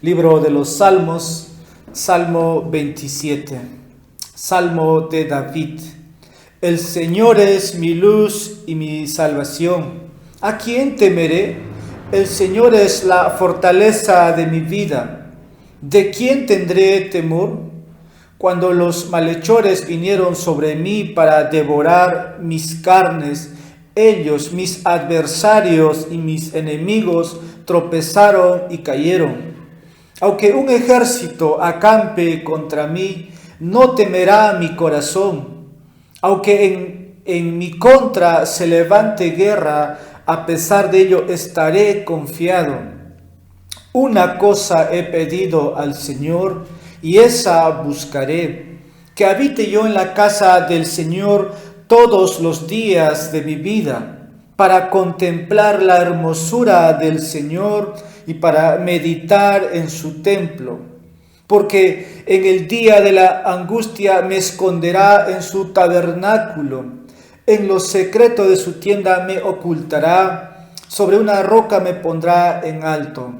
Libro de los Salmos, Salmo 27. Salmo de David. El Señor es mi luz y mi salvación. ¿A quién temeré? El Señor es la fortaleza de mi vida. ¿De quién tendré temor? Cuando los malhechores vinieron sobre mí para devorar mis carnes, ellos, mis adversarios y mis enemigos, tropezaron y cayeron. Aunque un ejército acampe contra mí, no temerá mi corazón. Aunque en mi contra se levante guerra, a pesar de ello estaré confiado. Una cosa he pedido al Señor, y esa buscaré, que habite yo en la casa del Señor todos los días de mi vida, para contemplar la hermosura del Señor y para meditar en su templo. Porque en el día de la angustia me esconderá en su tabernáculo, en lo secreto de su tienda me ocultará, sobre una roca me pondrá en alto.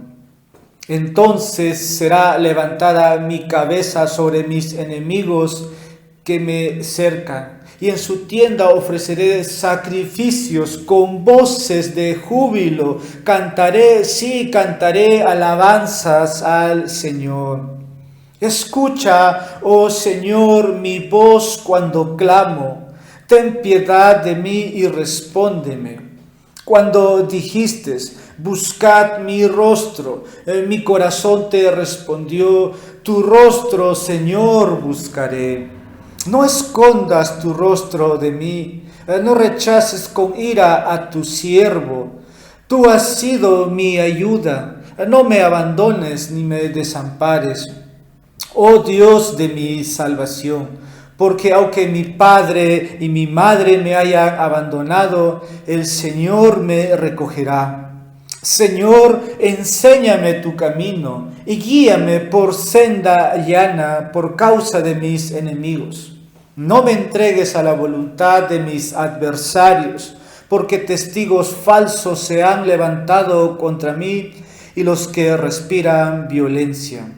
Entonces será levantada mi cabeza sobre mis enemigos que me cercan, y en su tienda ofreceré sacrificios con voces de júbilo. Cantaré alabanzas al Señor. Escucha, oh Señor, mi voz cuando clamo. Ten piedad de mí y respóndeme. Cuando dijiste, buscad mi rostro, mi corazón te respondió, tu rostro, Señor, buscaré. No escondas tu rostro de mí, no rechaces con ira a tu siervo. Tú has sido mi ayuda, no me abandones ni me desampares. Oh Dios de mi salvación, porque aunque mi padre y mi madre me hayan abandonado, el Señor me recogerá. Señor, enséñame tu camino y guíame por senda llana por causa de mis enemigos. No me entregues a la voluntad de mis adversarios, porque testigos falsos se han levantado contra mí y los que respiran violencia.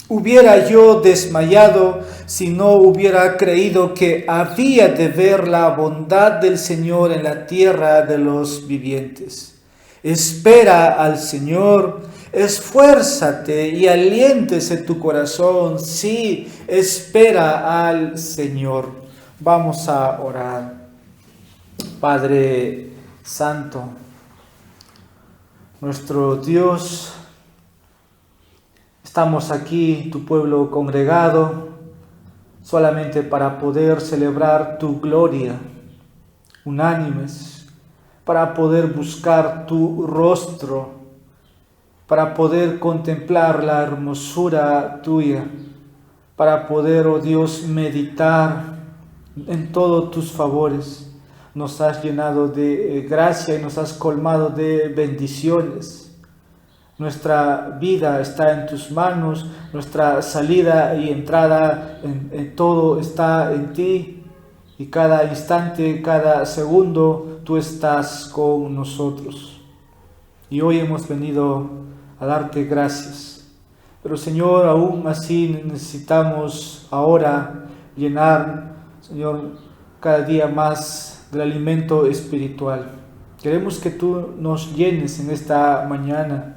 Hubiera yo desmayado si no hubiera creído que había de ver la bondad del Señor en la tierra de los vivientes. Espera al Señor, esfuérzate y aliéntese tu corazón. Sí, espera al Señor. Vamos a orar. Padre Santo, nuestro Dios, estamos aquí, tu pueblo congregado, solamente para poder celebrar tu gloria, unánimes, para poder buscar tu rostro, para poder contemplar la hermosura tuya, para poder, oh Dios, meditar en todos tus favores. Nos has llenado de gracia y nos has colmado de bendiciones. Nuestra vida está en tus manos, nuestra salida y entrada en todo está en ti. Y cada instante, cada segundo, tú estás con nosotros. Y hoy hemos venido a darte gracias. Pero Señor, aún así necesitamos ahora llenar, Señor, cada día más del alimento espiritual. Queremos que tú nos llenes en esta mañana,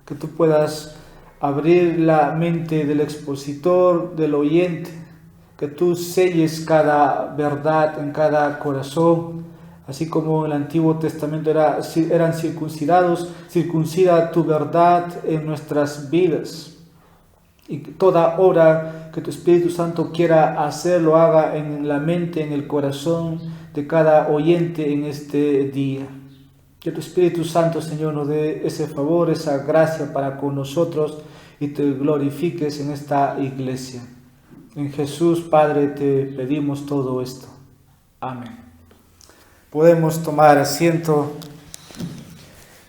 que tú puedas abrir la mente del expositor, del oyente, que tú selles cada verdad en cada corazón, así como en el Antiguo Testamento eran circuncidados, circuncida tu verdad en nuestras vidas. Y toda obra que tu Espíritu Santo quiera hacer, lo haga en la mente, en el corazón de cada oyente en este día. Que tu Espíritu Santo, Señor, nos dé ese favor, esa gracia para con nosotros y te glorifiques en esta iglesia. En Jesús, Padre, te pedimos todo esto. Amén. Podemos tomar asiento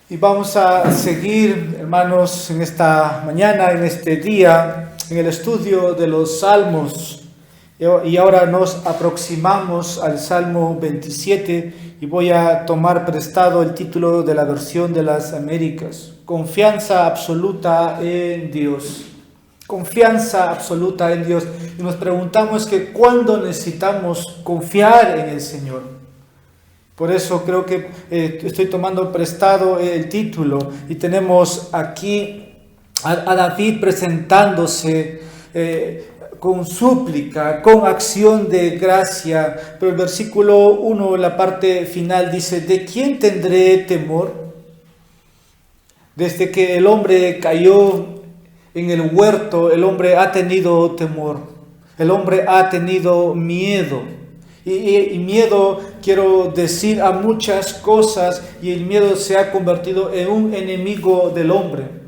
y vamos a seguir, hermanos, en esta mañana, en este día, en el estudio de los Salmos. Y ahora nos aproximamos al Salmo 27 y voy a tomar prestado el título de la versión de las Américas. confianza absoluta en Dios. Confianza absoluta en Dios. Y nos preguntamos que ¿cuándo necesitamos confiar en el Señor? Por eso creo que estoy tomando prestado el título y tenemos aquí a David presentándose con súplica, con acción de gracia. Pero el versículo 1, la parte final dice: ¿de quién tendré temor? Desde que el hombre cayó en el huerto, el hombre ha tenido temor, el hombre ha tenido miedo. Y miedo, quiero decir, a muchas cosas, y el miedo se ha convertido en un enemigo del hombre.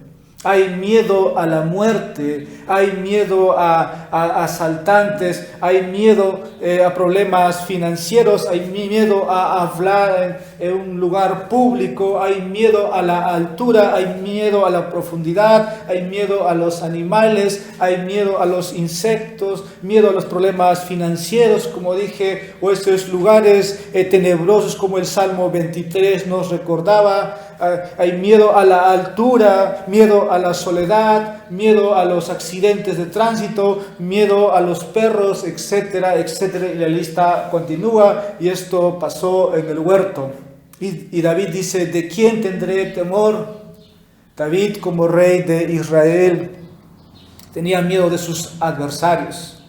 Hay miedo a la muerte, hay miedo a asaltantes, hay miedo a problemas financieros, hay miedo a hablar en un lugar público, hay miedo a la altura, hay miedo a la profundidad, hay miedo a los animales, hay miedo a los insectos, miedo a los problemas financieros, como dije, o estos lugares tenebrosos como el Salmo 23 nos recordaba. Hay miedo a la altura, miedo a la soledad, miedo a los accidentes de tránsito, miedo a los perros, etcétera, etcétera. Y la lista continúa, y esto pasó en el huerto. Y David dice: ¿de quién tendré temor? David, como rey de Israel, tenía miedo de sus adversarios.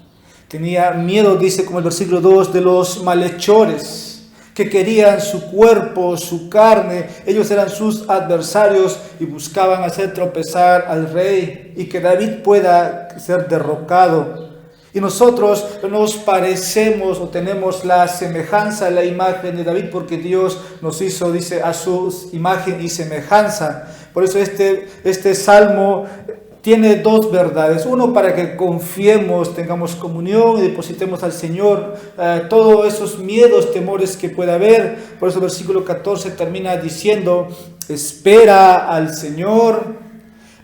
Tenía miedo, dice como el versículo 2, de los malhechores que querían su cuerpo, su carne. Ellos eran sus adversarios y buscaban hacer tropezar al rey y que David pueda ser derrocado. Y nosotros nos parecemos o tenemos la semejanza, la imagen de David, porque Dios nos hizo, dice, a su imagen y semejanza. Por eso este salmo tiene dos verdades. Uno, para que confiemos, tengamos comunión y depositemos al Señor todos esos miedos, temores que pueda haber. Por eso el versículo 14 termina diciendo: espera al Señor,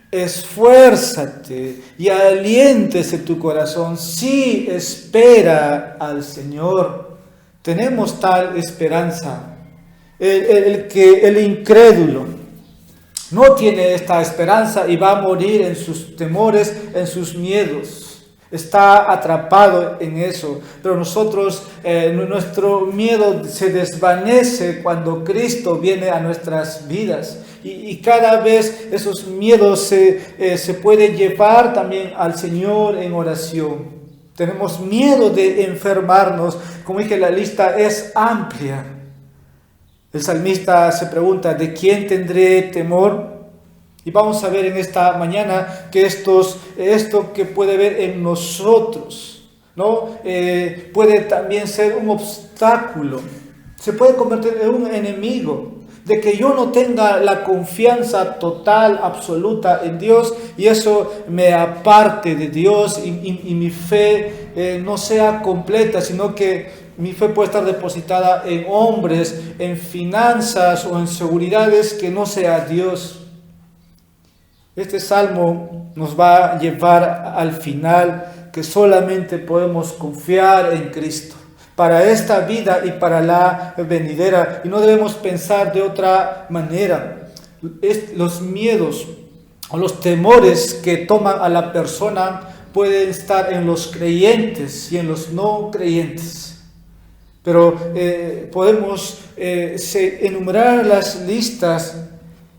esfuérzate y aliéntese tu corazón. Sí, espera al Señor. Tenemos tal esperanza. El incrédulo no tiene esta esperanza y va a morir en sus temores, en sus miedos. Está atrapado en eso. Pero nosotros, nuestro miedo se desvanece cuando Cristo viene a nuestras vidas. Y cada vez esos miedos se puede llevar también al Señor en oración. Tenemos miedo de enfermarnos. Como dije, la lista es amplia. El salmista se pregunta: ¿de quién tendré temor? Y vamos a ver en esta mañana que esto que puede ver en nosotros, ¿no? Puede también ser un obstáculo. Se puede convertir en un enemigo. De que yo no tenga la confianza total, absoluta en Dios, y eso me aparte de Dios y mi fe no sea completa, sino que mi fe puede estar depositada en hombres, en finanzas o en seguridades que no sea Dios. Este salmo nos va a llevar al final que solamente podemos confiar en Cristo para esta vida y para la venidera, y no debemos pensar de otra manera. Los miedos o los temores que toman a la persona pueden estar en los creyentes y en los no creyentes. Pero podemos enumerar las listas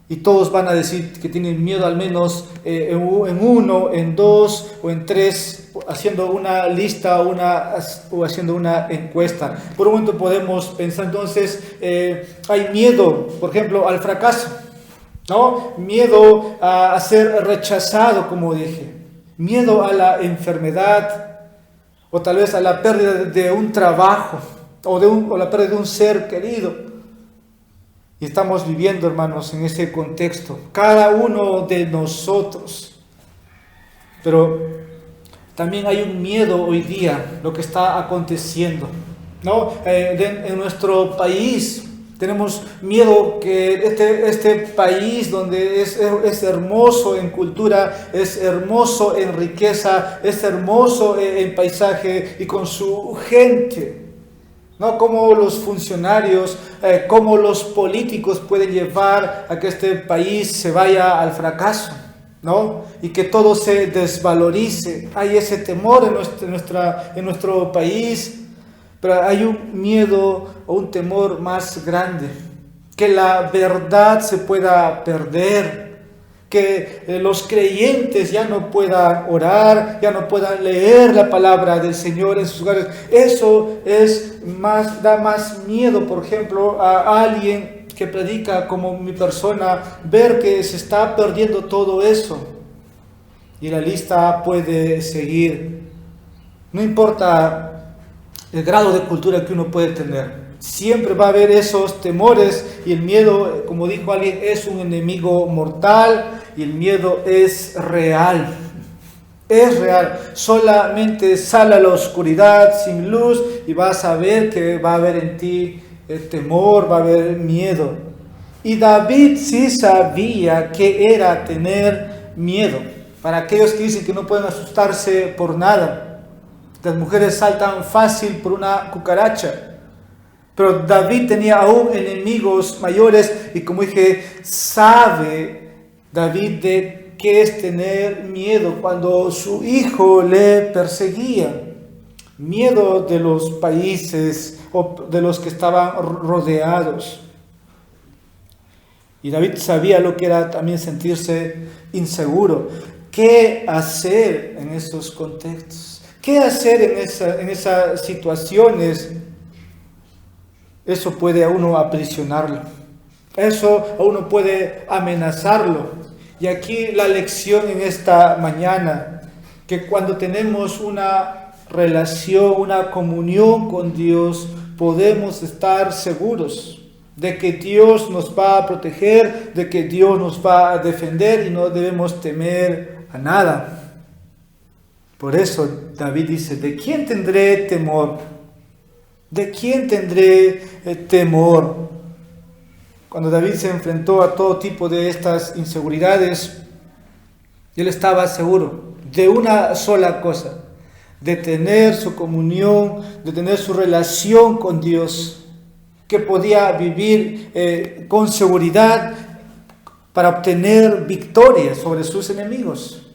y todos van a decir que tienen miedo al menos en uno, en dos o en tres, haciendo una lista o haciendo una encuesta. Por un momento podemos pensar entonces, hay miedo, por ejemplo, al fracaso, ¿no? Miedo a ser rechazado, como dije. Miedo a la enfermedad o tal vez a la pérdida de un trabajo. O la pérdida de un ser querido. Y estamos viviendo, hermanos, en ese contexto, cada uno de nosotros. Pero también hay un miedo hoy día, lo que está aconteciendo, ¿no? En nuestro país tenemos miedo que este país, donde es hermoso en cultura, es hermoso en riqueza, es hermoso en paisaje y con su gente, ¿no? Cómo los funcionarios, cómo los políticos pueden llevar a que este país se vaya al fracaso, ¿no? Y que todo se desvalorice. Hay ese temor en nuestro país, pero hay un miedo o un temor más grande, que la verdad se pueda perder, que los creyentes ya no puedan orar, ya no puedan leer la palabra del Señor en sus hogares. Eso da más miedo, por ejemplo, a alguien que predica como mi persona, ver que se está perdiendo todo eso. Y la lista puede seguir. No importa el grado de cultura que uno puede tener, siempre va a haber esos temores, y el miedo, como dijo alguien, es un enemigo mortal, y el miedo es real. Es real. Solamente sale a la oscuridad sin luz y vas a ver que va a haber en ti el temor, va a haber miedo. Y David sí sabía que era tener miedo. Para aquellos que dicen que no pueden asustarse por nada, las mujeres saltan fácil por una cucaracha. Pero David tenía aún enemigos mayores, y como dije, sabe David de qué es tener miedo cuando su hijo le perseguía. Miedo de los países o de los que estaban rodeados. Y David sabía lo que era también sentirse inseguro. ¿Qué hacer en esos contextos? ¿Qué hacer en esas situaciones? Eso puede a uno aprisionarlo. Eso a uno puede amenazarlo. Y aquí la lección en esta mañana, que cuando tenemos una relación, una comunión con Dios, podemos estar seguros de que Dios nos va a proteger, de que Dios nos va a defender, y no debemos temer a nada. Por eso David dice: ¿de quién tendré temor? ¿De quién tendré temor? Cuando David se enfrentó a todo tipo de estas inseguridades, él estaba seguro de una sola cosa: de tener su comunión, de tener su relación con Dios, que podía vivir con seguridad para obtener victoria sobre sus enemigos,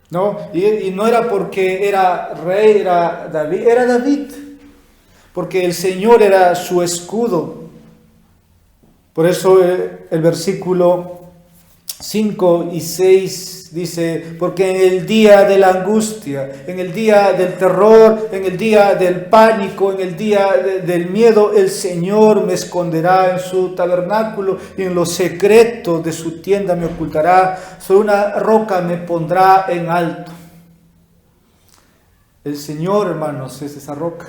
¿no? Y no era porque era rey, era David, porque el Señor era su escudo. Por eso el versículo 5 y 6 dice: porque en el día de la angustia, en el día del terror, en el día del pánico, en el día del miedo, el Señor me esconderá en su tabernáculo, y en lo secreto de su tienda me ocultará. Sobre una roca me pondrá en alto. El Señor, hermanos, es esa roca.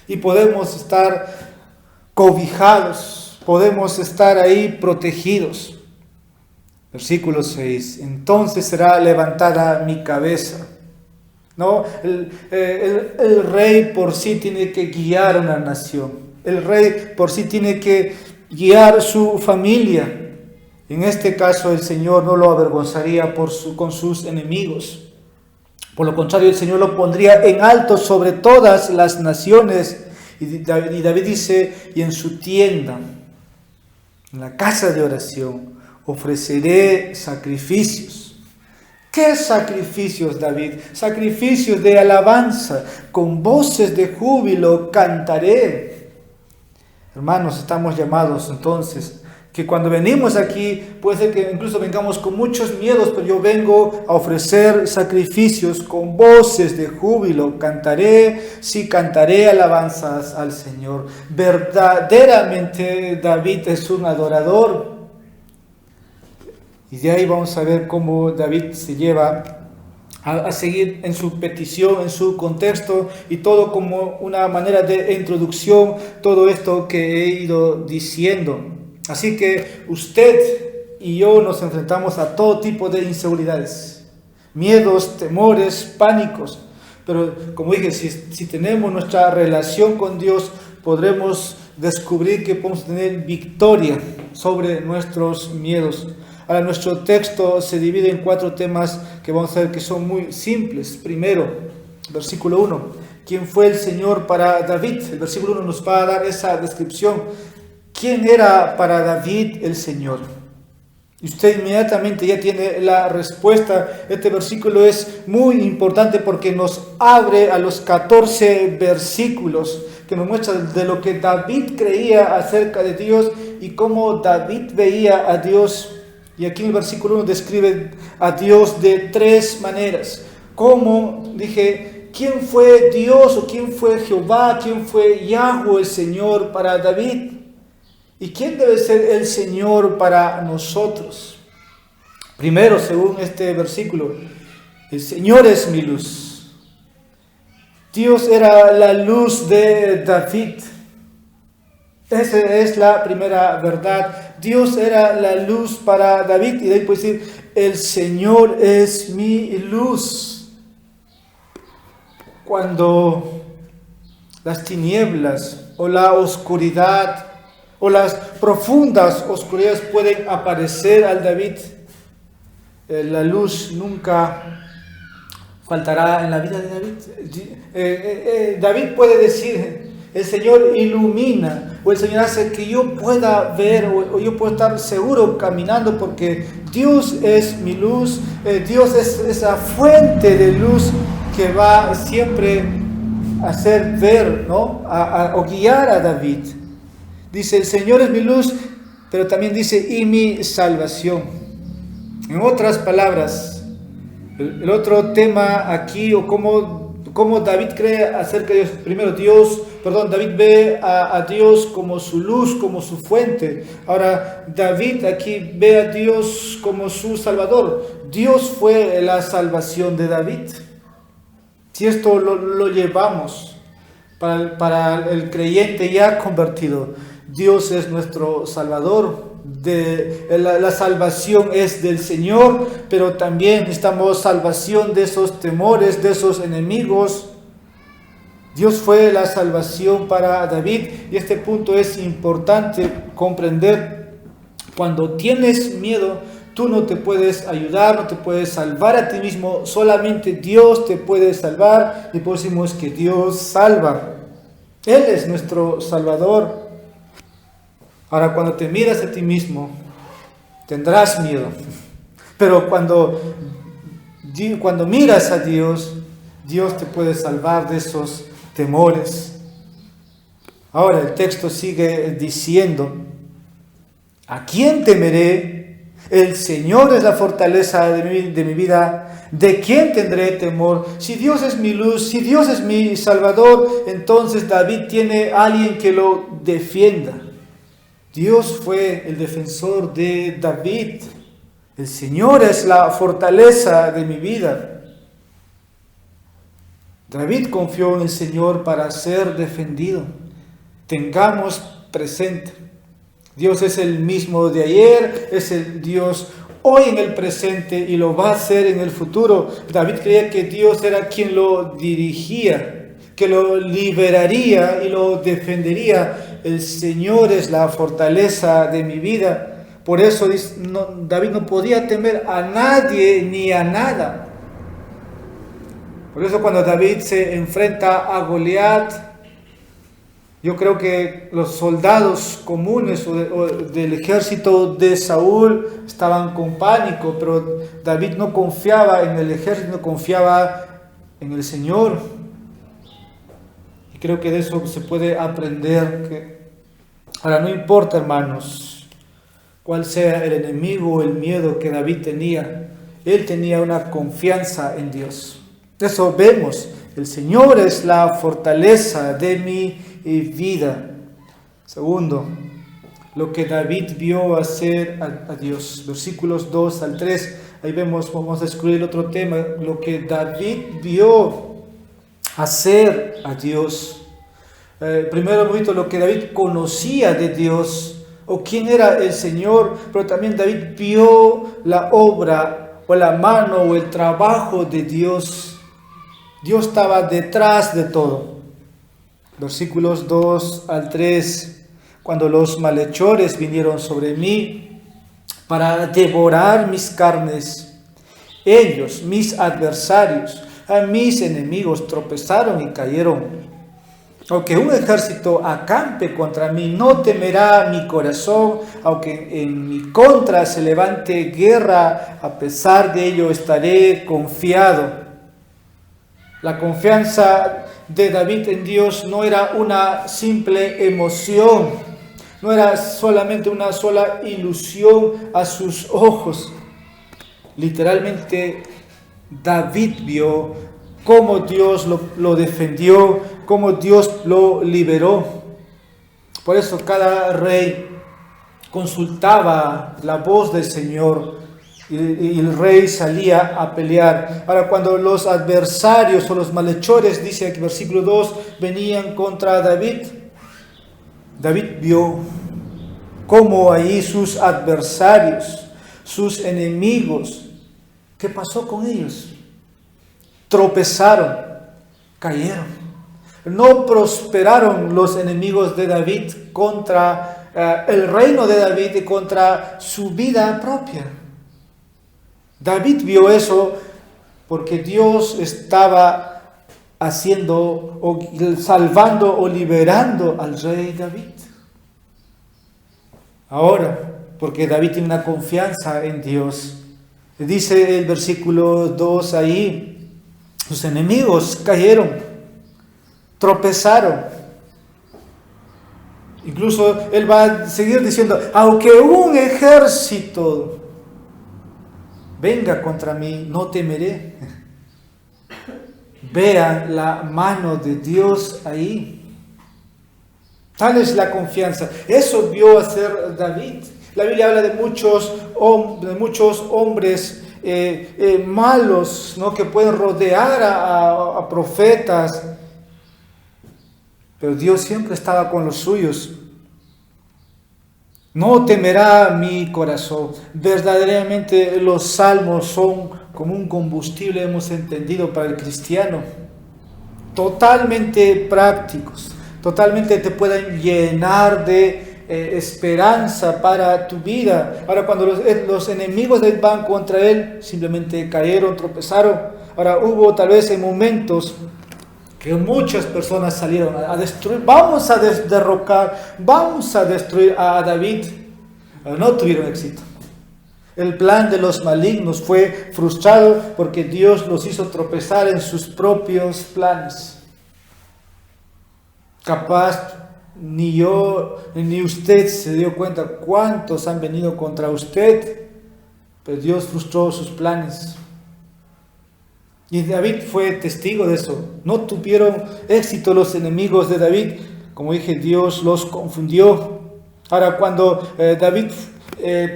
Y podemos estar cobijados, podemos estar ahí protegidos. Versículo 6: entonces será levantada mi cabeza. ¿No? El rey por sí tiene que guiar a una nación. El rey por sí tiene que guiar su familia. En este caso, el Señor no lo avergonzaría con sus enemigos. Por lo contrario, el Señor lo pondría en alto sobre todas las naciones. Y David dice: y en su tienda, en la casa de oración, ofreceré sacrificios. ¿Qué sacrificios, David? Sacrificios de alabanza. Con voces de júbilo cantaré. Hermanos, estamos llamados entonces, que cuando venimos aquí, puede ser que incluso vengamos con muchos miedos, pero yo vengo a ofrecer sacrificios con voces de júbilo. Cantaré, sí, cantaré alabanzas al Señor. Verdaderamente David es un adorador. Y de ahí vamos a ver cómo David se lleva a seguir en su petición, en su contexto, y todo como una manera de introducción, todo esto que he ido diciendo. Así que usted y yo nos enfrentamos a todo tipo de inseguridades, miedos, temores, pánicos. Pero como dije, si tenemos nuestra relación con Dios, podremos descubrir que podemos tener victoria sobre nuestros miedos. Ahora, nuestro texto se divide en 4 temas que vamos a ver que son muy simples. Primero, versículo 1. quién fue el Señor para David. El versículo 1 nos va a dar esa descripción. ¿Quién era para David el Señor? Y usted inmediatamente ya tiene la respuesta. Este versículo es muy importante porque nos abre a los 14 versículos que nos muestran de lo que David creía acerca de Dios y cómo David veía a Dios. Y aquí en el versículo 1 describe a Dios de tres maneras. Como dije, ¿quién fue Dios o quién fue Jehová? ¿Quién fue Yahweh el Señor para David? ¿Y quién debe ser el Señor para nosotros? Primero, según este versículo, el Señor es mi luz. Dios era la luz de David. Esa es la primera verdad. Dios era la luz para David. Y de ahí puede decir, el Señor es mi luz. Cuando las tinieblas o la oscuridad o las profundas oscuridades pueden aparecer al David, la luz nunca faltará en la vida de David. David puede decir, el Señor ilumina, o el Señor hace que yo pueda ver, o yo pueda estar seguro caminando, porque Dios es mi luz. Dios es esa fuente de luz que va siempre a hacer ver, ¿no? O guiar a David. Dice, el Señor es mi luz, pero también dice, y mi salvación. En otras palabras, el otro tema aquí, o cómo David cree acerca de Dios. Primero, David ve a Dios como su luz, como su fuente. Ahora, David aquí ve a Dios como su Salvador. Dios fue la salvación de David. Si esto lo llevamos para el creyente ya convertido, Dios es nuestro Salvador. La salvación es del Señor, pero también necesitamos salvación de esos temores, de esos enemigos. Dios fue la salvación para David, y este punto es importante comprender. Cuando tienes miedo, tú no te puedes ayudar, no te puedes salvar a ti mismo, solamente Dios te puede salvar, y por eso decimos que Dios salva. Él es nuestro Salvador. Ahora, cuando te miras a ti mismo, tendrás miedo. Pero cuando miras a Dios, Dios te puede salvar de esos temores. Ahora, el texto sigue diciendo, ¿a quién temeré? El Señor es la fortaleza de mi vida. ¿De quién tendré temor? Si Dios es mi luz, si Dios es mi Salvador, entonces David tiene a alguien que lo defienda. Dios fue el defensor de David. El Señor es la fortaleza de mi vida. David confió en el Señor para ser defendido. Tengamos presente, Dios es el mismo de ayer, es el Dios hoy en el presente y lo va a hacer en el futuro. David creía que Dios era quien lo dirigía, que lo liberaría y lo defendería. El Señor es la fortaleza de mi vida. Por eso David no podía temer a nadie ni a nada. Por eso cuando David se enfrenta a Goliat, yo creo que los soldados comunes o del ejército de Saúl estaban con pánico, pero David no confiaba en el ejército, no confiaba en el Señor. Y creo que de eso se puede aprender. Ahora, no importa, hermanos, cuál sea el enemigo o el miedo que David tenía, él tenía una confianza en Dios. Eso vemos, el Señor es la fortaleza de mi vida. Segundo, lo que David vio hacer a Dios. Versículos 2 al 3, ahí vamos a descubrir el otro tema, lo que David vio hacer a Dios. Primero hemos visto lo que David conocía de Dios, o quién era el Señor, pero también David vio la obra, o la mano, o el trabajo de Dios. Dios estaba detrás de todo. Versículos 2 al 3, cuando los malhechores vinieron sobre mí para devorar mis carnes, ellos, mis adversarios, A mis enemigos tropezaron y cayeron. Aunque un ejército acampe contra mí, no temerá mi corazón. Aunque en mi contra se levante guerra, a pesar de ello estaré confiado. La confianza de David en Dios no era una simple emoción, no era solamente una sola ilusión a sus ojos. Literalmente, David vio cómo Dios lo defendió, cómo Dios lo liberó. Por eso cada rey consultaba la voz del Señor y el rey salía a pelear. Ahora, cuando los adversarios o los malhechores, dice aquí versículo 2, venían contra David, David vio cómo ahí sus adversarios, sus enemigos, ¿qué pasó con ellos? Tropezaron, cayeron. No prosperaron los enemigos de David contra el reino de David y contra su vida propia. David vio eso porque Dios estaba haciendo o salvando o liberando al rey David. Ahora, porque David tiene una confianza en Dios, dice el versículo 2 ahí, sus enemigos cayeron, tropezaron. Incluso él va a seguir diciendo, aunque un ejército venga contra mí, no temeré. Vean la mano de Dios ahí. Tal es la confianza. Eso vio hacer David. La Biblia habla de muchos hombres malos, ¿no?, que pueden rodear a profetas. Pero Dios siempre estaba con los suyos. No temerá mi corazón. Verdaderamente los salmos son como un combustible, hemos entendido, para el cristiano. Totalmente prácticos. Totalmente te pueden llenar de esperanza para tu vida. Ahora, cuando los enemigos de él van contra él, simplemente cayeron, tropezaron. Ahora, hubo tal vez en momentos que muchas personas salieron a destruir, vamos a derrocar, vamos a destruir a David. No tuvieron éxito. El plan de los malignos fue frustrado porque Dios los hizo tropezar en sus propios planes. Capaz ni yo ni usted se dio cuenta cuántos han venido contra usted, pero Dios frustró sus planes. Y David fue testigo de eso. No tuvieron éxito los enemigos de David. Como dije, Dios los confundió. Ahora, cuando David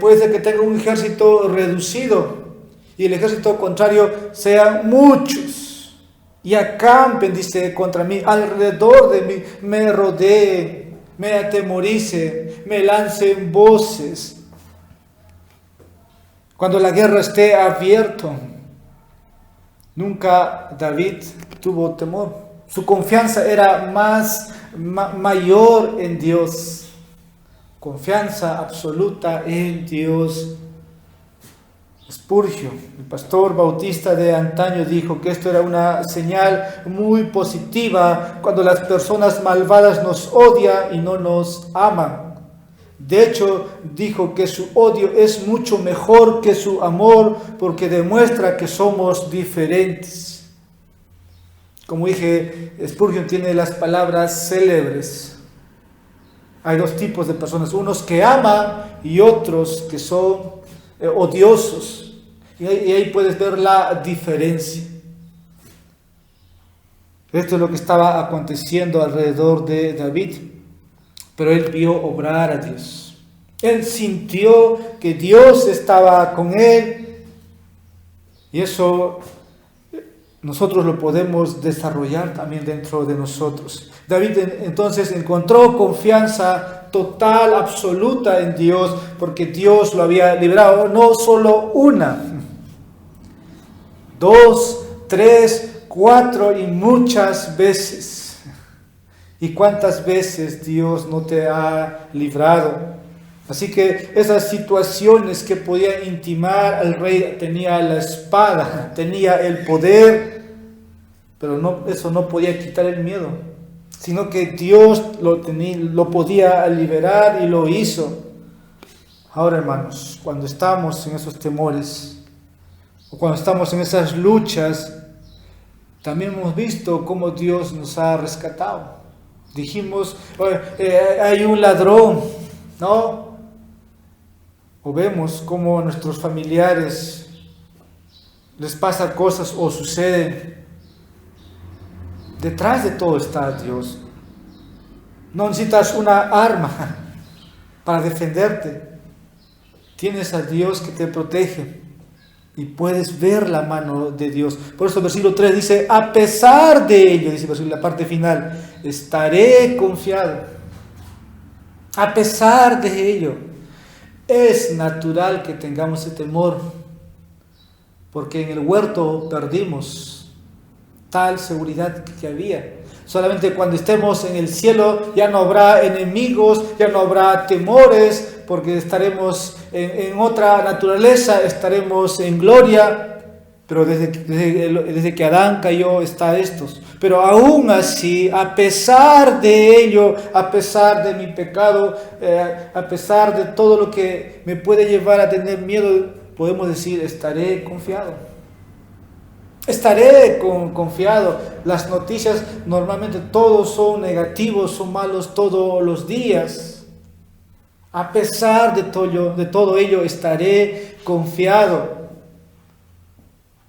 puede ser que tenga un ejército reducido y el ejército contrario sean muchos y acampen, dice, contra mí, alrededor de mí, me rodeen, me atemoricen, me lancen voces. Cuando la guerra esté abierta, nunca David tuvo temor. Su confianza era mayor en Dios. Confianza absoluta en Dios. Spurgeon, el pastor bautista de antaño, dijo que esto era una señal muy positiva cuando las personas malvadas nos odian y no nos aman. De hecho, dijo que su odio es mucho mejor que su amor porque demuestra que somos diferentes. Como dije, Spurgeon tiene las palabras célebres. Hay dos tipos de personas, unos que aman y otros que son odiosos. Y ahí puedes ver la diferencia. Esto es lo que estaba aconteciendo alrededor de David. Pero él vio obrar a Dios. Él sintió que Dios estaba con él. Y eso nosotros lo podemos desarrollar también dentro de nosotros. David entonces encontró confianza total, absoluta en Dios, porque Dios lo había librado, no solo una, 2, 3, 4 y muchas veces. ¿Y cuántas veces Dios no te ha librado? Así que esas situaciones que podían intimar al rey, tenía la espada, tenía el poder, pero no, eso no podía quitar el miedo, sino que Dios lo podía liberar y lo hizo. Ahora, hermanos, cuando estamos en esos temores, o cuando estamos en esas luchas, también hemos visto cómo Dios nos ha rescatado. Dijimos, hay un ladrón, ¿no? O vemos cómo a nuestros familiares les pasa cosas o suceden. Detrás de todo está Dios. No necesitas una arma para defenderte. Tienes a Dios que te protege y puedes ver la mano de Dios. Por eso el versículo 3 dice, a pesar de ello, dice la parte final, estaré confiado. A pesar de ello, es natural que tengamos ese temor, porque en el huerto perdimos tal seguridad que había. Solamente cuando estemos en el cielo ya no habrá enemigos, ya no habrá temores, porque estaremos en otra naturaleza, estaremos en gloria. Pero desde que Adán cayó está estos. Pero aún así, a pesar de ello, a pesar de mi pecado, a pesar de todo lo que me puede llevar a tener miedo, podemos decir, estaré confiado. Estaré confiado. Las noticias normalmente todos son negativos, son malos todos los días. A pesar de todo ello, estaré confiado.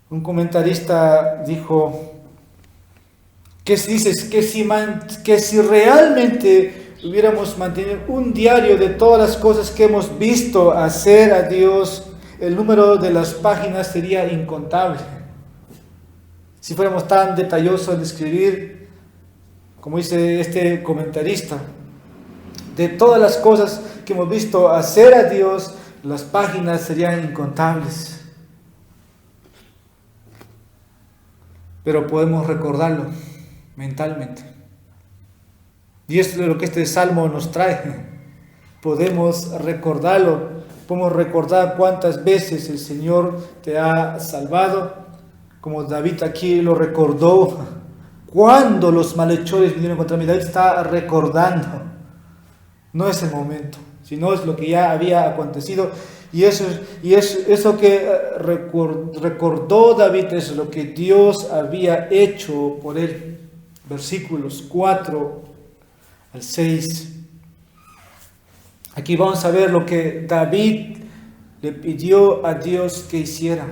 Un comentarista dijo que si realmente hubiéramos mantenido un diario de todas las cosas que hemos visto hacer a Dios, el número de las páginas sería incontable. Si fuéramos tan detallosos en escribir, como dice este comentarista, de todas las cosas que hemos visto hacer a Dios, las páginas serían incontables. Pero podemos recordarlo mentalmente. Y es lo que este salmo nos trae. Podemos recordarlo, podemos recordar cuántas veces el Señor te ha salvado, como David aquí lo recordó, cuando los malhechores vinieron contra mí. David está recordando, no es el momento, sino es lo que ya había acontecido. Y eso que recordó David es lo que Dios había hecho por él. Versículos 4 al 6. Aquí vamos a ver lo que David le pidió a Dios que hiciera.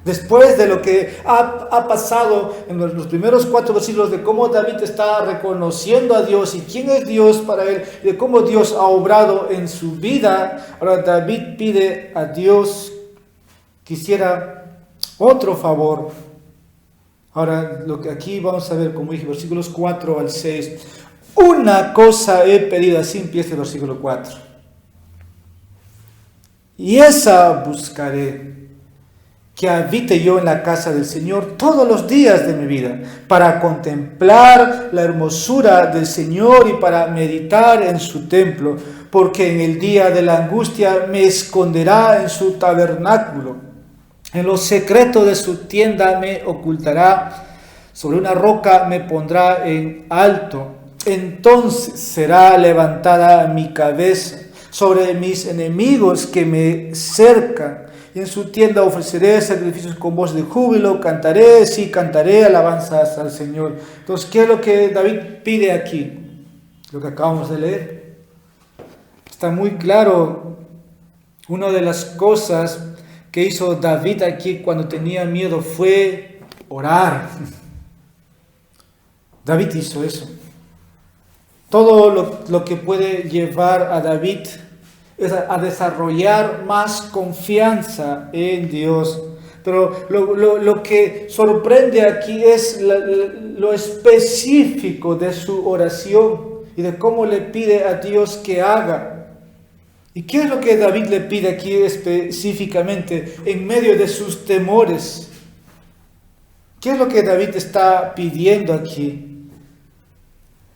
Después de lo que ha pasado en los primeros 4 versículos de cómo David está reconociendo a Dios y quién es Dios para él, y de cómo Dios ha obrado en su vida, ahora David pide a Dios que hiciera otro favor. Ahora, lo que aquí vamos a ver, como dije, versículos 4 al 6. Una cosa he pedido, así empieza el versículo 4. Y esa buscaré, que habite yo en la casa del Señor todos los días de mi vida, para contemplar la hermosura del Señor y para meditar en su templo, porque en el día de la angustia me esconderá en su tabernáculo, en lo secreto de su tienda me ocultará, sobre una roca me pondrá en alto, entonces será levantada mi cabeza sobre mis enemigos que me cercan. Y en su tienda ofreceré sacrificios con voz de júbilo, cantaré alabanzas al Señor. Entonces, ¿qué es lo que David pide aquí? Lo que acabamos de leer. Está muy claro. Una de las cosas que hizo David aquí cuando tenía miedo fue orar. David hizo eso. Todo lo que puede llevar a David es a desarrollar más confianza en Dios. Pero lo que sorprende aquí es lo específico de su oración y de cómo le pide a Dios que haga. ¿Y qué es lo que David le pide aquí específicamente en medio de sus temores? ¿Qué es lo que David está pidiendo aquí?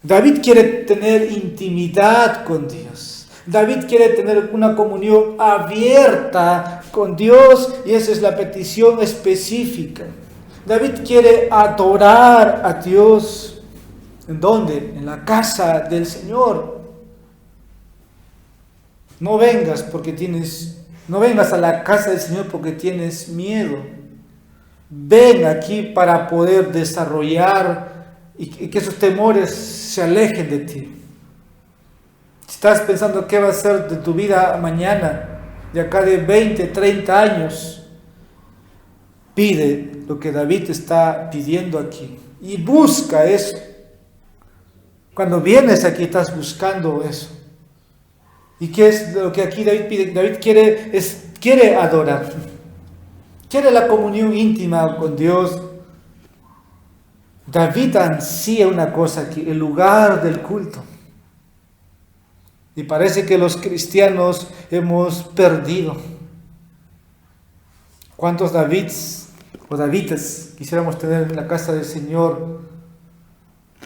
David quiere tener intimidad con Dios. David quiere tener una comunión abierta con Dios y esa es la petición específica. David quiere adorar a Dios. ¿En dónde? En la casa del Señor. No vengas a la casa del Señor porque tienes miedo. Ven aquí para poder desarrollar y que esos temores se alejen de ti. Si estás pensando qué va a ser de tu vida mañana, de acá de 20, 30 años, pide lo que David está pidiendo aquí y busca eso. Cuando vienes aquí estás buscando eso. ¿Y qué es lo que aquí David pide? David quiere adorar. Quiere la comunión íntima con Dios. David ansía una cosa aquí, el lugar del culto. Y parece que los cristianos hemos perdido. ¿Cuántos Davids o Davides quisiéramos tener en la casa del Señor?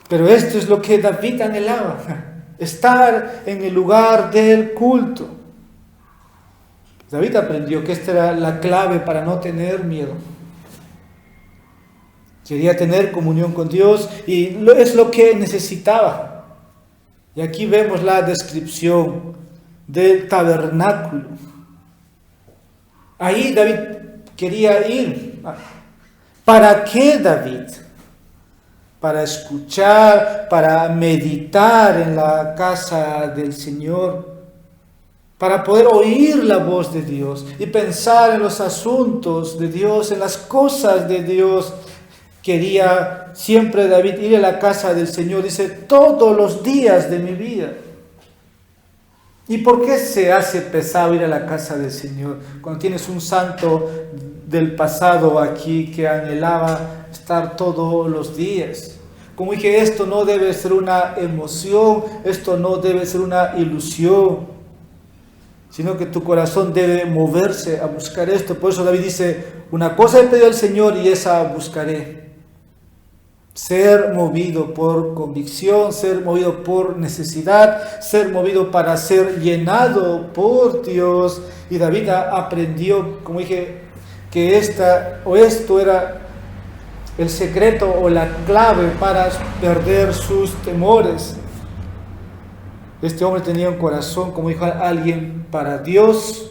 Pero esto es lo que David anhelaba. Estar en el lugar del culto. David aprendió que esta era la clave para no tener miedo. Quería tener comunión con Dios y es lo que necesitaba. Y aquí vemos la descripción del tabernáculo. Ahí David quería ir. ¿Para qué David? Para escuchar, para meditar en la casa del Señor, para poder oír la voz de Dios y pensar en los asuntos de Dios, en las cosas de Dios. Quería siempre David ir a la casa del Señor, dice, todos los días de mi vida. ¿Y por qué se hace pesado ir a la casa del Señor? Cuando tienes un santo del pasado aquí que anhelaba estar todos los días. Como dije, esto no debe ser una emoción, esto no debe ser una ilusión, sino que tu corazón debe moverse a buscar esto. Por eso David dice, una cosa he pedido al Señor y esa buscaré. Ser movido por convicción, ser movido por necesidad, ser movido para ser llenado por Dios. Y David aprendió, como dije, que esto era el secreto o la clave para perder sus temores. Este hombre tenía un corazón, como dijo alguien, para Dios.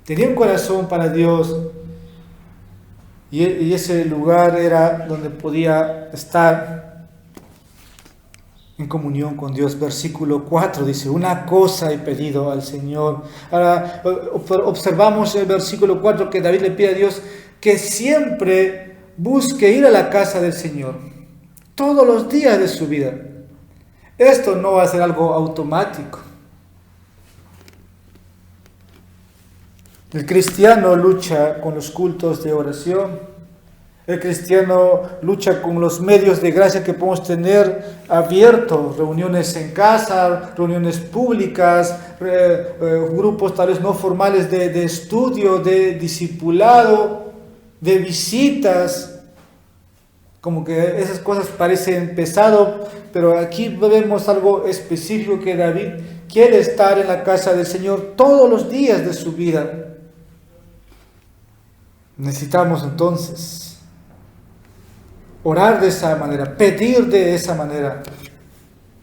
Tenía un corazón para Dios. Y ese lugar era donde podía estar en comunión con Dios. Versículo 4 dice, una cosa he pedido al Señor. Ahora observamos el versículo 4 que David le pide a Dios que siempre busque ir a la casa del Señor todos los días de su vida. Esto no va a ser algo automático. El cristiano lucha con los cultos de oración. El cristiano lucha con los medios de gracia que podemos tener abiertos, reuniones en casa, reuniones públicas, grupos tal vez no formales de estudio, de discipulado, de visitas. Como que esas cosas parecen pesado, pero aquí vemos algo específico que David quiere estar en la casa del Señor todos los días de su vida. Necesitamos entonces orar de esa manera, pedir de esa manera.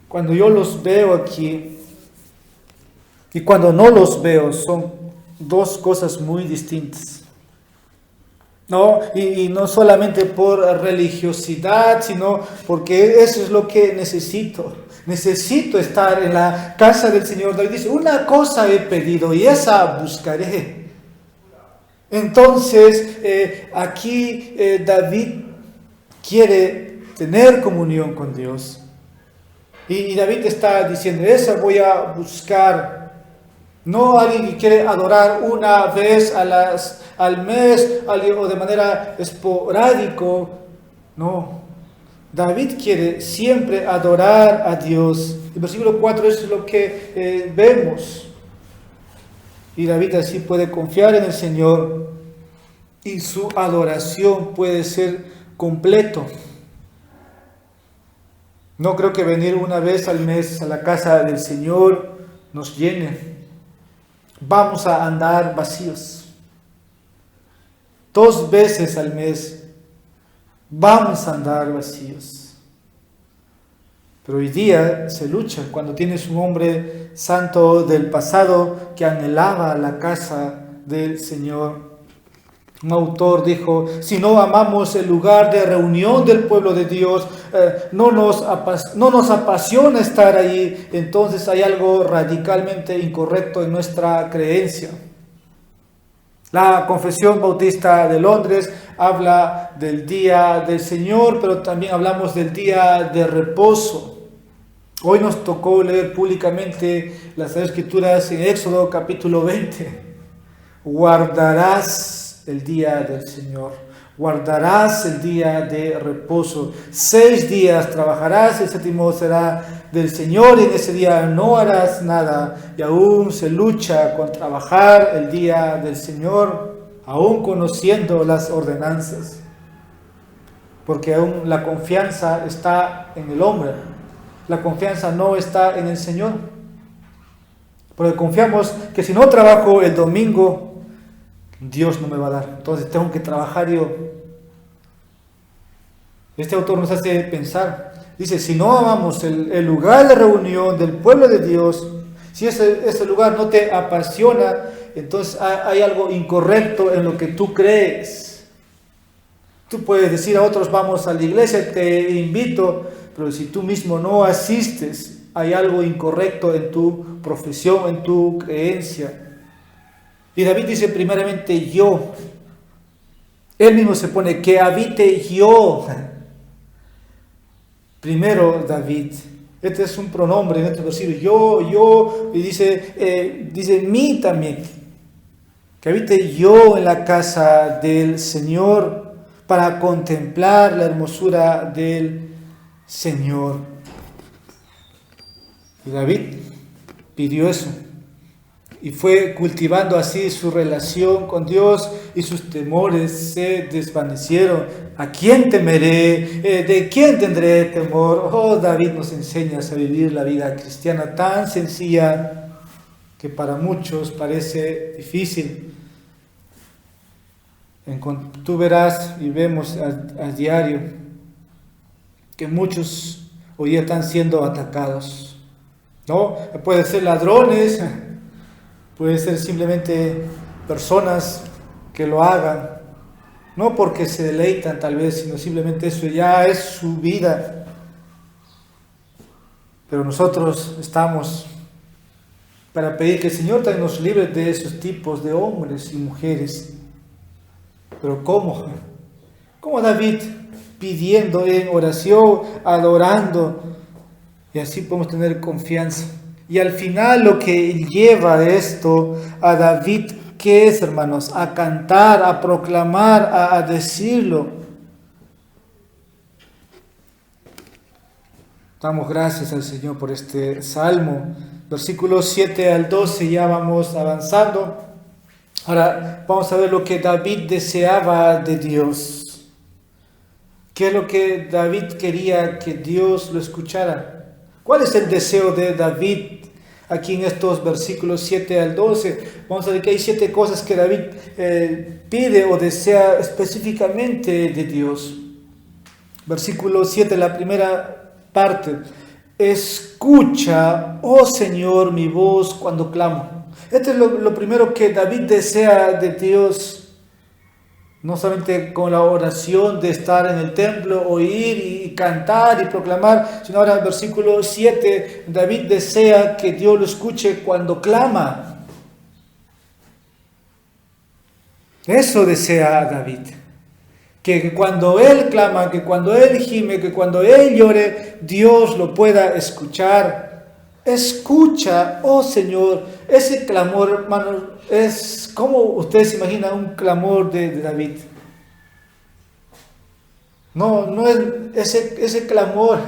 Cuando yo los veo aquí y cuando no los veo son dos cosas muy distintas. No, y no solamente por religiosidad, sino porque eso es lo que necesito. Necesito estar en la casa del Señor. David dice, una cosa he pedido y esa buscaré. Entonces, aquí David quiere tener comunión con Dios. Y David está diciendo, esa voy a buscar. No alguien que quiere adorar una vez al mes o de manera esporádico. No. David quiere siempre adorar a Dios. El versículo 4 es lo que vemos. Y David así puede confiar en el Señor y su adoración puede ser completo. No creo que venir una vez al mes a la casa del Señor nos llene. Vamos a andar vacíos. 2 veces al mes vamos a andar vacíos. Pero hoy día se lucha cuando tienes un hombre santo del pasado que anhelaba la casa del Señor. Un autor dijo: si no amamos el lugar de reunión del pueblo de Dios, no nos apasiona estar allí, entonces hay algo radicalmente incorrecto en nuestra creencia. La Confesión Bautista de Londres habla del día del Señor, pero también hablamos del día de reposo. Hoy nos tocó leer públicamente las Escrituras en Éxodo capítulo 20. Guardarás el día del Señor, guardarás el día de reposo. 6 días trabajarás, el 7º será del Señor, y en ese día no harás nada. Y aún se lucha con trabajar el día del Señor, aún conociendo las ordenanzas, porque aún la confianza está en el hombre, la confianza no está en el Señor, porque confiamos que si no trabajo el domingo, Dios no me va a dar, entonces tengo que trabajar yo. Este autor nos hace pensar, dice: si no amamos el lugar de reunión del pueblo de Dios, si ese lugar no te apasiona, entonces hay algo incorrecto en lo que tú crees. Tú puedes decir a otros: vamos a la iglesia, te invito, pero si tú mismo no asistes, hay algo incorrecto en tu profesión, en tu creencia. Y David dice primeramente yo. Él mismo se pone: que habite yo. Primero David. Este es un pronombre en este versículo. Yo, y dice mí también. Que habite yo en la casa del Señor para contemplar la hermosura del Señor. Y David pidió eso. Y fue cultivando así su relación con Dios, y sus temores se desvanecieron. ¿A quién temeré? ¿De quién tendré temor? Oh, David nos enseña a vivir la vida cristiana tan sencilla que para muchos parece difícil. Tú verás y vemos a diario que muchos hoy día están siendo atacados, ¿no? Pueden ser ladrones, puede ser simplemente personas que lo hagan, no porque se deleitan tal vez, sino simplemente eso ya es su vida. Pero nosotros estamos para pedir que el Señor también nos libre de esos tipos de hombres y mujeres. Pero ¿cómo? ¿Cómo David? Pidiendo en oración, adorando, y así podemos tener confianza. Y al final lo que lleva esto a David, ¿qué es, hermanos? A cantar, a proclamar, a decirlo. Damos gracias al Señor por este salmo. Versículos 7 al 12, ya vamos avanzando. Ahora vamos a ver lo que David deseaba de Dios. ¿Qué es lo que David quería que Dios lo escuchara? ¿Cuál es el deseo de David aquí en estos versículos 7 al 12? Vamos a ver que hay 7 cosas que David pide o desea específicamente de Dios. Versículo 7, la primera parte. Escucha, oh Señor, mi voz cuando clamo. Este es lo primero que David desea de Dios. No solamente con la oración de estar en el templo, oír y cantar y proclamar, sino ahora en el versículo 7, David desea que Dios lo escuche cuando clama. Eso desea David. Que cuando él clama, que cuando él gime, que cuando él llore, Dios lo pueda escuchar. Escucha, oh Señor, ese clamor, hermanos, es como ustedes se imaginan un clamor de David. No es ese clamor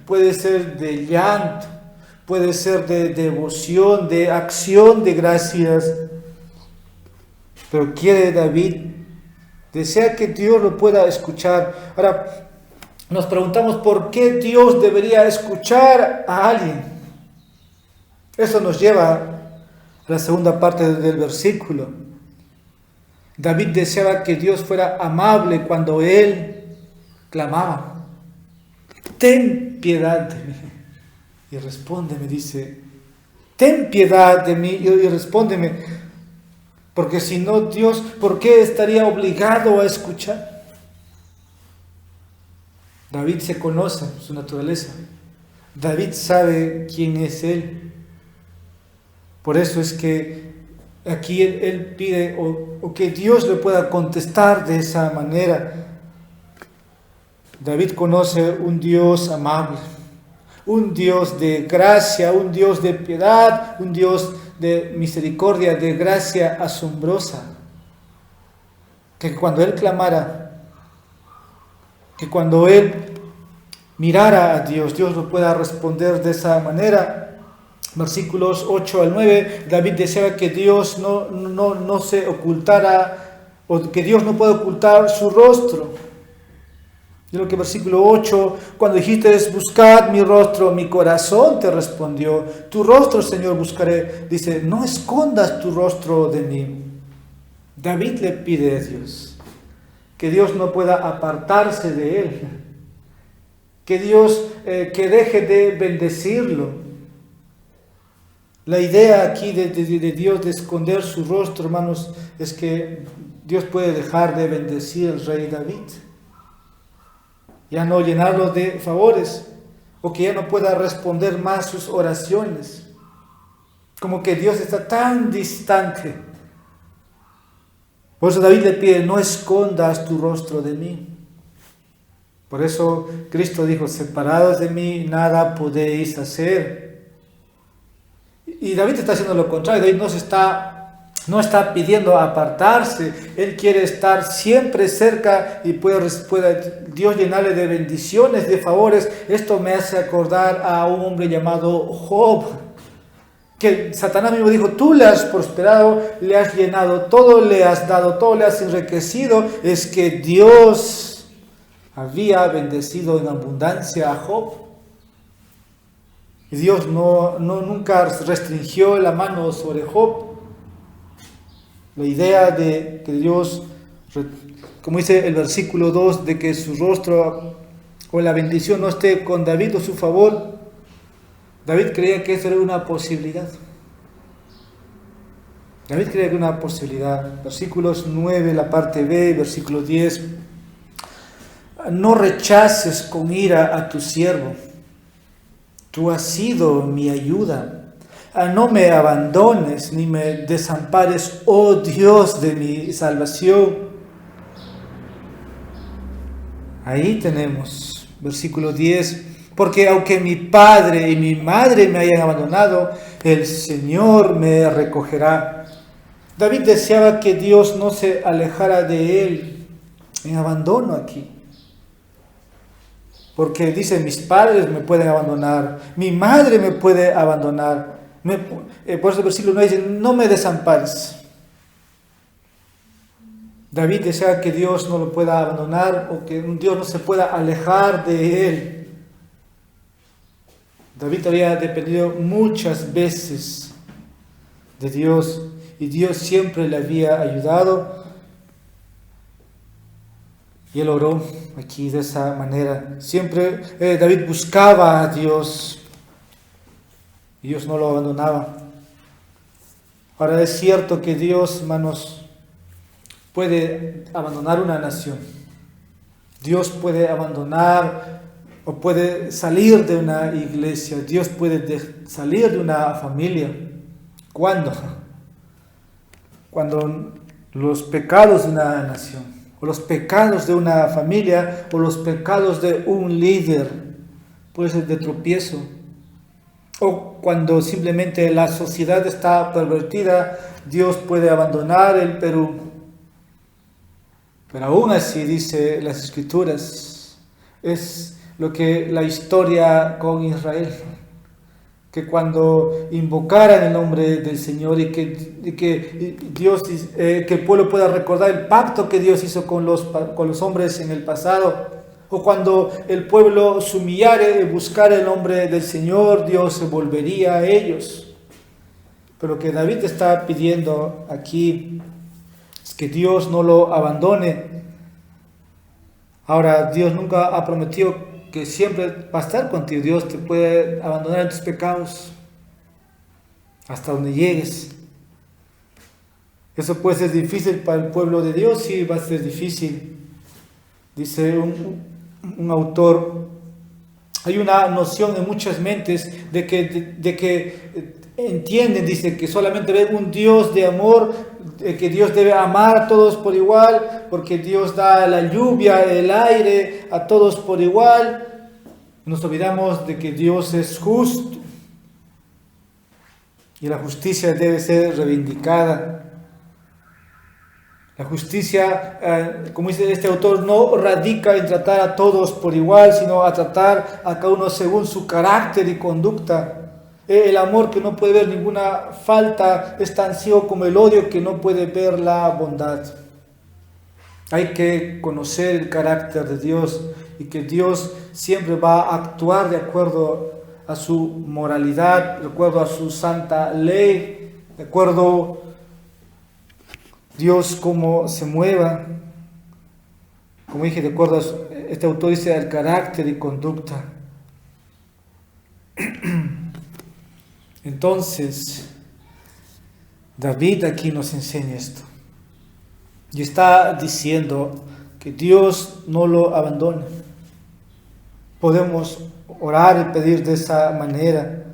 puede ser de llanto, puede ser de devoción, de acción de gracias. Pero quiere David, desea que Dios lo pueda escuchar. Ahora nos preguntamos por qué Dios debería escuchar a alguien. Eso nos lleva a la segunda parte del versículo. David deseaba que Dios fuera amable cuando él clamaba: ten piedad de mí. Y respóndeme, dice, ten piedad de mí y respóndeme, porque si no, Dios, ¿por qué estaría obligado a escuchar? David se conoce su naturaleza. David sabe quién es él. Por eso es que aquí él pide o que Dios le pueda contestar de esa manera. David conoce un Dios amable, un Dios de gracia, un Dios de piedad, un Dios de misericordia, de gracia asombrosa. Que cuando él clamara, que cuando él mirara a Dios, Dios lo pueda responder de esa manera. Versículos 8 al 9, David deseaba que Dios no se ocultara, o que Dios no pueda ocultar su rostro. Y lo que versículo 8, cuando dijiste: buscad mi rostro, mi corazón te respondió, tu rostro, Señor, buscaré. Dice: no escondas tu rostro de mí. David le pide a Dios que Dios no pueda apartarse de él, que Dios que deje de bendecirlo. La idea aquí de Dios de esconder su rostro, hermanos, es que Dios puede dejar de bendecir al rey David, ya no llenarlo de favores, o que ya no pueda responder más sus oraciones, como que Dios está tan distante. Por eso David le pide: no escondas tu rostro de mí. Por eso Cristo dijo: separados de mí nada podéis hacer. Y David está haciendo lo contrario. David no está pidiendo apartarse. Él quiere estar siempre cerca y puede Dios llenarle de bendiciones, de favores. Esto me hace acordar a un hombre llamado Job, que Satanás mismo dijo: tú le has prosperado, le has llenado todo, le has dado todo, le has enriquecido. Es que Dios había bendecido en abundancia a Job. Y Dios nunca restringió la mano sobre Job. La idea de que Dios, como dice el versículo 2, de que su rostro o la bendición no esté con David o su favor, David creía que eso era una posibilidad. David creía que era una posibilidad. Versículos 9, la parte B, versículo 10. No rechaces con ira a tu siervo. Tú has sido mi ayuda. No me abandones ni me desampares, oh Dios de mi salvación. Ahí tenemos, versículo 10. Porque aunque mi padre y mi madre me hayan abandonado, el Señor me recogerá. David deseaba que Dios no se alejara de él en abandono aquí. Porque dice: mis padres me pueden abandonar, mi madre me puede abandonar. Por eso el versículo 9 dice: no me desampares. David desea que Dios no lo pueda abandonar, o que Dios no se pueda alejar de él. David había dependido muchas veces de Dios, y Dios siempre le había ayudado. Y él oró aquí de esa manera. Siempre David buscaba a Dios. Y Dios no lo abandonaba. Ahora es cierto que Dios, hermanos, puede abandonar una nación. Dios puede abandonar o puede salir de una iglesia. Dios puede salir de una familia. ¿Cuándo? Cuando los pecados de una nación, o los pecados de una familia, o los pecados de un líder, puede ser de tropiezo, o cuando simplemente la sociedad está pervertida, Dios puede abandonar el Perú. Pero aún así, dice las Escrituras, es lo que la historia con Israel, que cuando invocaran el nombre del Señor y que Dios, que el pueblo pueda recordar el pacto que Dios hizo con los hombres en el pasado, o cuando el pueblo se humillare y buscara el nombre del Señor, Dios se volvería a ellos. Pero lo que David está pidiendo aquí es que Dios no lo abandone. Ahora, Dios nunca ha prometido que siempre va a estar contigo. Dios te puede abandonar en tus pecados hasta donde llegues. Eso puede ser difícil para el pueblo de Dios, sí, va a ser difícil. Dice un autor, hay una noción en muchas mentes de que entienden, dice, que solamente ven un Dios de amor, que Dios debe amar a todos por igual, porque Dios da la lluvia, el aire a todos por igual. Nos olvidamos de que Dios es justo y la justicia debe ser reivindicada. La justicia, como dice este autor, no radica en tratar a todos por igual, sino a tratar a cada uno según su carácter y conducta. El amor que no puede ver ninguna falta es tan ciego como el odio que no puede ver la bondad. Hay que conocer el carácter de Dios y que Dios siempre va a actuar de acuerdo a su moralidad, de acuerdo a su santa ley, de acuerdo a Dios cómo se mueva. Como dije, de acuerdo a este autor dice el carácter y conducta. Entonces, David aquí nos enseña esto. Y está diciendo que Dios no lo abandona. Podemos orar y pedir de esa manera.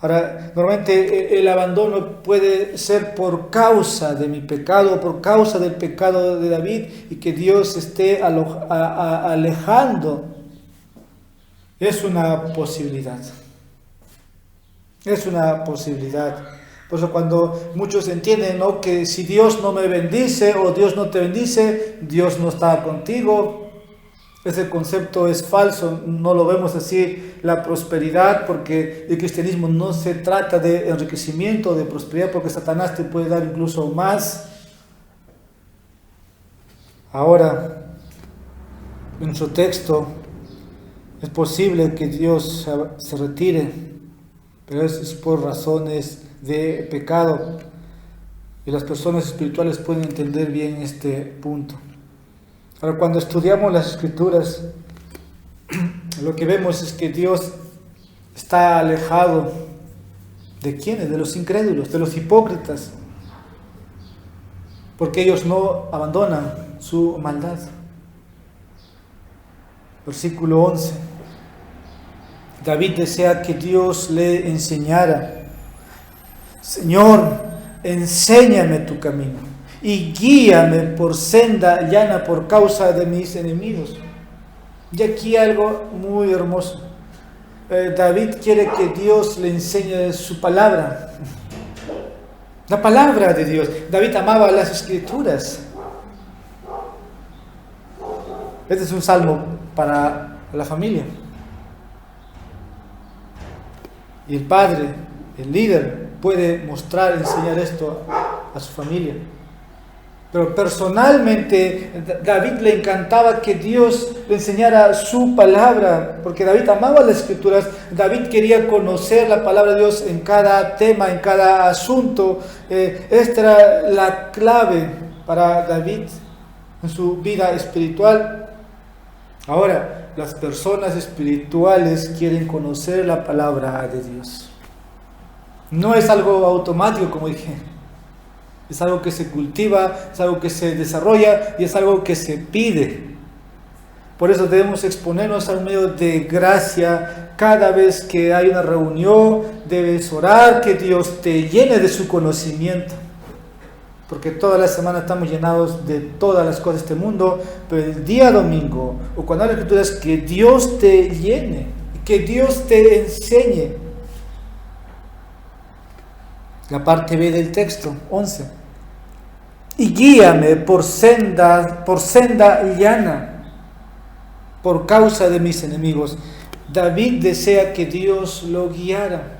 Ahora, normalmente el abandono puede ser por causa de mi pecado, por causa del pecado de David, y que Dios esté alejando. Es una posibilidad. Es una posibilidad. Por eso cuando muchos entienden, ¿no?, que si Dios no me bendice o Dios no te bendice, Dios no está contigo. Ese concepto es falso, no lo vemos así, la prosperidad, porque el cristianismo no se trata de enriquecimiento, de prosperidad, porque Satanás te puede dar incluso más. Ahora, en nuestro texto, es posible que Dios se retire, pero es por razones de pecado, y las personas espirituales pueden entender bien este punto. Ahora, cuando estudiamos las Escrituras, lo que vemos es que Dios está alejado ¿de quiénes? De los incrédulos, de los hipócritas, porque ellos no abandonan su maldad. Versículo 11. David desea que Dios le enseñara: Señor, enséñame tu camino y guíame por senda llana por causa de mis enemigos. Y aquí algo muy hermoso. David quiere que Dios le enseñe su palabra. La palabra de Dios. David amaba las Escrituras. Este es un salmo para la familia. Y el padre, el líder, puede mostrar, enseñar esto a su familia. Pero personalmente, David le encantaba que Dios le enseñara su palabra, porque David amaba las Escrituras. David quería conocer la palabra de Dios en cada tema, en cada asunto. Esta era la clave para David en su vida espiritual. Ahora, las personas espirituales quieren conocer la palabra de Dios. No es algo automático, como dije. Es algo que se cultiva, es algo que se desarrolla y es algo que se pide. Por eso debemos exponernos al medio de gracia. Cada vez que hay una reunión, debes orar que Dios te llene de su conocimiento. Porque toda la semana estamos llenados de todas las cosas de este mundo, pero el día domingo, o cuando hay la Escritura, es que Dios te llene, que Dios te enseñe. La parte B del texto, 11. Y guíame por senda llana, por causa de mis enemigos. David desea que Dios lo guiara.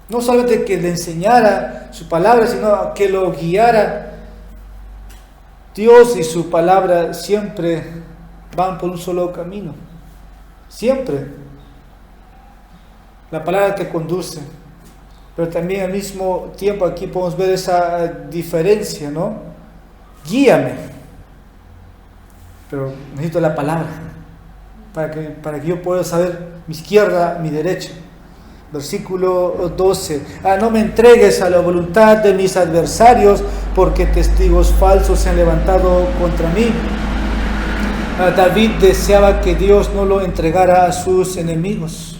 No solamente que le enseñara su palabra, sino que lo guiara. Dios y su palabra siempre van por un solo camino. Siempre. La palabra te conduce. Pero también al mismo tiempo aquí podemos ver esa diferencia, ¿no? Guíame. Pero necesito la palabra. para que yo pueda saber mi izquierda, mi derecha. Versículo 12. No me entregues a la voluntad de mis adversarios, porque testigos falsos se han levantado contra mí. David deseaba que Dios no lo entregara a sus enemigos.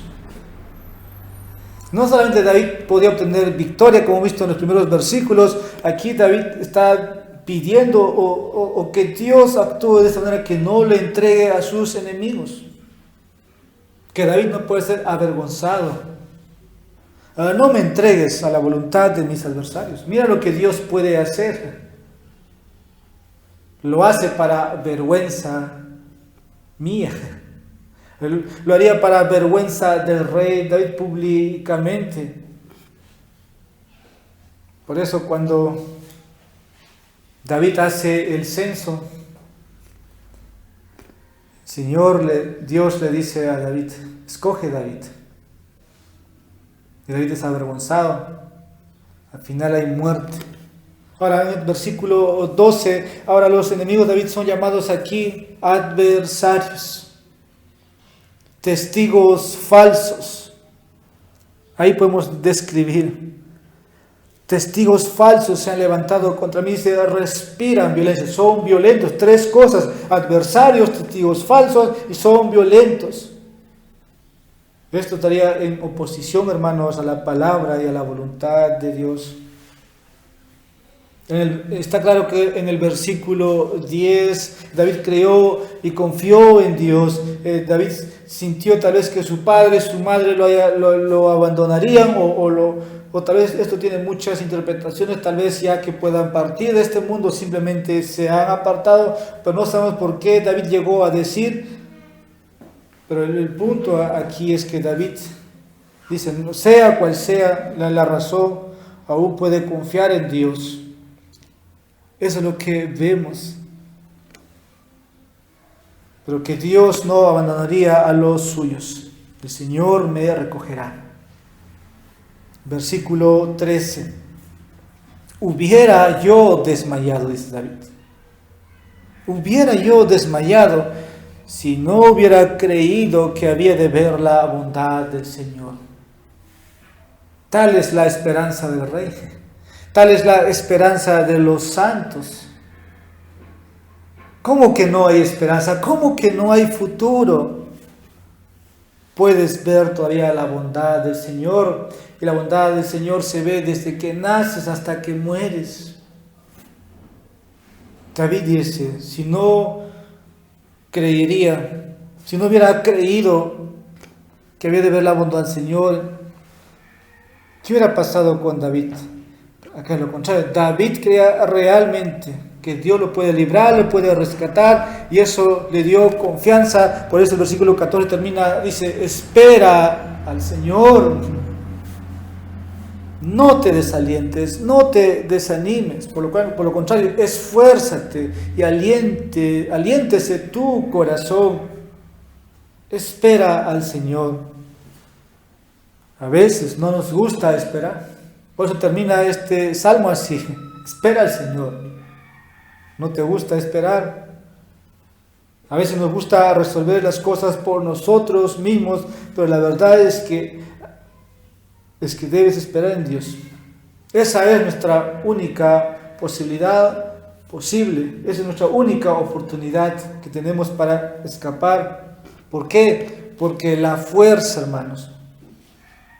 No solamente David podía obtener victoria, como hemos visto en los primeros versículos, aquí David está pidiendo o que Dios actúe de esta manera que no le entregue a sus enemigos. Que David no puede ser avergonzado. No me entregues a la voluntad de mis adversarios. Mira lo que Dios puede hacer. Lo hace para vergüenza mía. Lo haría para vergüenza del rey David públicamente. Por eso cuando David hace el censo, Dios le dice a David, escoge David. Y David es avergonzado. Al final hay muerte. Ahora en el versículo 12, ahora los enemigos de David son llamados aquí adversarios, testigos falsos. Ahí podemos describir. Testigos falsos se han levantado contra mí, se respiran violencia, son violentos. Tres cosas: adversarios, testigos falsos y son violentos. Esto estaría en oposición, hermanos, a la palabra y a la voluntad de Dios. Está claro que en el versículo 10 David creyó y confió en Dios. David sintió tal vez que su padre, su madre lo abandonarían o tal vez esto tiene muchas interpretaciones, tal vez ya que puedan partir de este mundo simplemente se han apartado, pero no sabemos por qué David llegó a decir. Pero el punto aquí es que David dice, no sea cual sea la razón, aún puede confiar en Dios. Eso es lo que vemos. Pero que Dios no abandonaría a los suyos. El Señor me recogerá. Versículo 13. Hubiera yo desmayado, dice David. Hubiera yo desmayado si no hubiera creído que había de ver la bondad del Señor. Tal es la esperanza del Rey. Tal es la esperanza de los santos. ¿Cómo que no hay esperanza? ¿Cómo que no hay futuro? Puedes ver todavía la bondad del Señor. Y la bondad del Señor se ve desde que naces hasta que mueres. David dice, si no creería, si no hubiera creído que había de ver la bondad del Señor, ¿qué hubiera pasado con David? Acá es lo contrario. David creía realmente que Dios lo puede librar, lo puede rescatar, y eso le dio confianza. Por eso el versículo 14 termina, dice, espera al Señor, no te desalientes, no te desanimes, por lo contrario, esfuérzate y aliéntese tu corazón, espera al Señor. A veces no nos gusta esperar. Por eso termina este salmo así, espera al Señor. ¿No te gusta esperar? A veces nos gusta resolver las cosas por nosotros mismos, pero la verdad es que debes esperar en Dios. Esa es nuestra única posibilidad posible, esa es nuestra única oportunidad que tenemos para escapar. ¿Por qué? Porque la fuerza, hermanos,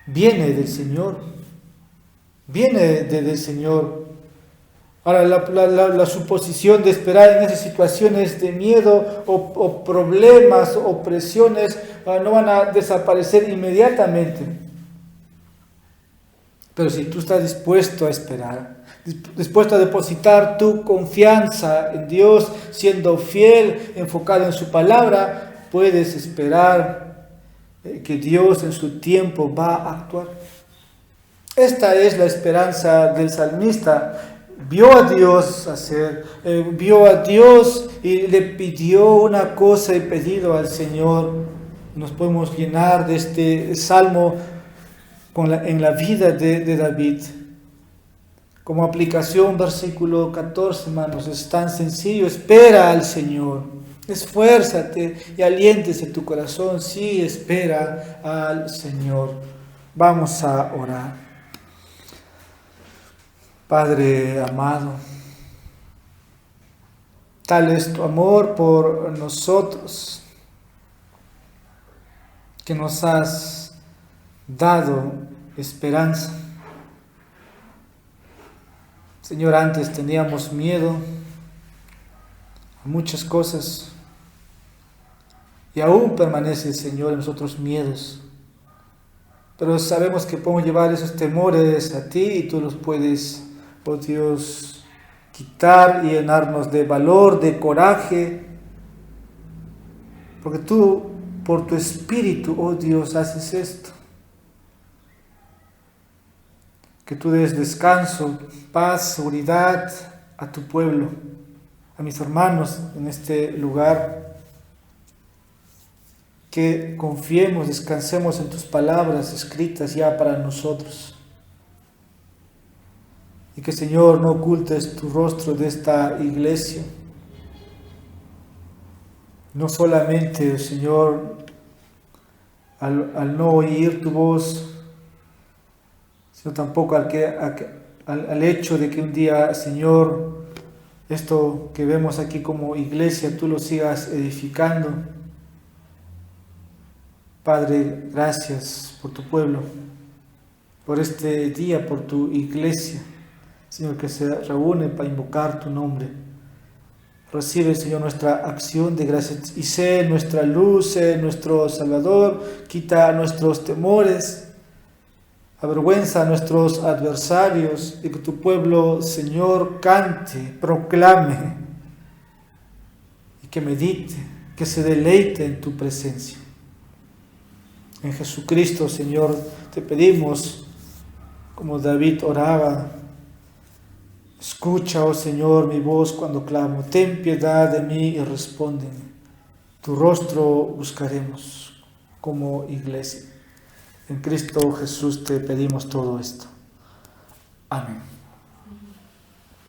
viene del Señor. Viene del Señor. Ahora, la suposición de esperar en esas situaciones de miedo o problemas o presiones no van a desaparecer inmediatamente. Pero si tú estás dispuesto a esperar, dispuesto a depositar tu confianza en Dios, siendo fiel, enfocado en su palabra, puedes esperar que Dios en su tiempo va a actuar. Esta es la esperanza del salmista. Vio a Dios hacer, vio a Dios y le pidió una cosa y pedido al Señor. Nos podemos llenar de este salmo en la vida de David. Como aplicación, versículo 14, hermanos, es tan sencillo. Espera al Señor. Esfuérzate y aliéntese tu corazón. Sí, espera al Señor. Vamos a orar. Padre amado, tal es tu amor por nosotros, que nos has dado esperanza. Señor, antes teníamos miedo a muchas cosas y aún permanece, Señor, en nosotros miedos. Pero sabemos que podemos llevar esos temores a ti y tú los puedes, oh Dios, quitar y llenarnos de valor, de coraje. Porque tú, por tu Espíritu, oh Dios, haces esto. Que tú des descanso, paz, seguridad a tu pueblo, a mis hermanos en este lugar. Que confiemos, descansemos en tus palabras escritas ya para nosotros. Y que, Señor, no ocultes tu rostro de esta iglesia. No solamente, Señor, al no oír tu voz, sino tampoco al hecho de que un día, Señor, esto que vemos aquí como iglesia, tú lo sigas edificando. Padre, gracias por tu pueblo, por este día, por tu iglesia, Señor, que se reúne para invocar tu nombre. Recibe, Señor, nuestra acción de gracias y sé nuestra luz, sé nuestro Salvador, quita nuestros temores, avergüenza a nuestros adversarios y que tu pueblo, Señor, cante, proclame y que medite, que se deleite en tu presencia. En Jesucristo, Señor, te pedimos, como David oraba, escucha, oh Señor, mi voz cuando clamo, ten piedad de mí y respóndeme. Tu rostro buscaremos como iglesia. En Cristo Jesús te pedimos todo esto. Amén.